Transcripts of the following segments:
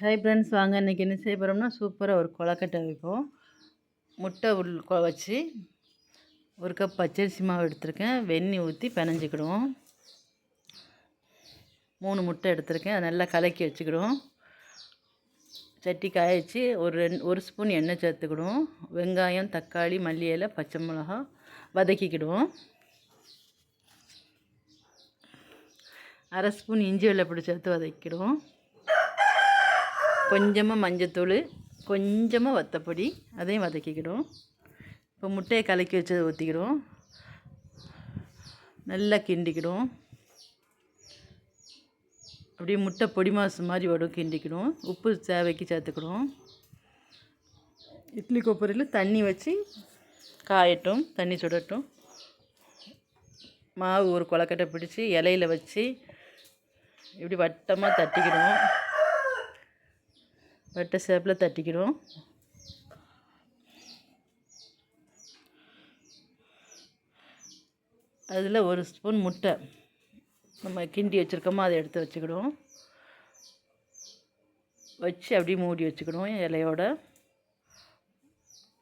Hi friends, வாங்க இன்றைக்கி என்ன செய்ய போகிறோம்னா சூப்பராக ஒரு கொழக்கட்டை வைப்போம். முட்டை வச்சு 1 கப் பச்சரிசி மாவு எடுத்திருக்கேன். வெண்ணெய் ஊற்றி பிணைஞ்சிக்கிடுவோம். 3 முட்டை எடுத்திருக்கேன். அதை நல்லா கலக்கி வச்சுக்கிடுவோம். சட்டி காய வச்சு ஒரு ஸ்பூன் எண்ணெய் சேர்த்துக்கிடுவோம். வெங்காயம், தக்காளி, மல்லி இலை, பச்சை மிளகா வதக்கிக்கிடுவோம். 1/2 ஸ்பூன் இஞ்சி வெள்ளைப்பூடு சேர்த்து வதக்கிடுவோம். கொஞ்சமாக மஞ்சத்தூள், கொஞ்சமாக வத்தப்பொடி, அதையும் வதக்கிக்கிடுவோம். இப்போ முட்டையை கலக்கி வச்சதை ஊற்றிக்கிடுவோம். நல்லா கிண்டிக்கிடுவோம். அப்படியே முட்டை பொடி மாசு மாதிரி வரும். கிண்டிக்கிடுவோம். உப்பு தேவைக்கு சேர்த்துக்கிடுவோம். இட்லி கொப்பரையில் தண்ணி வச்சு காயட்டும், தண்ணி சுடட்டும். மாவு ஒரு கொழக்கட்டை பிடிச்சி இலையில் வச்சு இப்படி வட்டமாக தட்டிக்கிடுவோம். வட்டை ஷேப்பில் தட்டிக்கிடுவோம். அதில் 1 ஸ்பூன் முட்டை நம்ம கிண்டி வச்சுருக்கோமோ அதை எடுத்து வச்சுக்கிடுவோம். வச்சு அப்படியே மூடி வச்சுக்கிடுவோம். இலையோட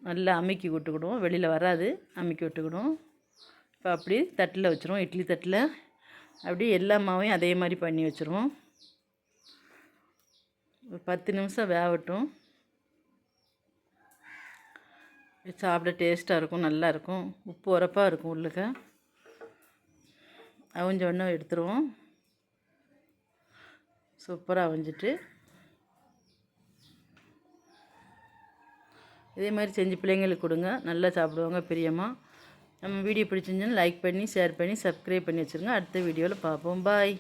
நல்லா அமுக்கி விட்டுக்கிடுவோம். வெளியில் வராது, அமுக்கி விட்டுக்கிடுவோம். இப்போ அப்படி தட்டில் வச்சுருவோம். இட்லி தட்டில் அப்படியே எல்லா மாவையும் அதே மாதிரி பண்ணி வச்சுருவோம். ஒரு 10 நிமிஷம் வேகட்டும். சாப்பிட டேஸ்ட்டாக இருக்கும், நல்லாயிருக்கும். உப்பு உரப்பாக இருக்கும். உள்ளுக்க அவிஞ்ச உடனே எடுத்துருவோம். சூப்பராக அவிஞ்சிட்டு இதே மாதிரி செஞ்சு பிள்ளைங்களுக்கு கொடுங்க, நல்லா சாப்பிடுவாங்க பிரியமாக. நம்ம வீடியோ பிடிச்சிருந்துச்சுன்னா லைக் பண்ணி, ஷேர் பண்ணி, சப்ஸ்கிரைப் பண்ணி வச்சுருங்க. அடுத்த வீடியோவில் பார்ப்போம். பாய்.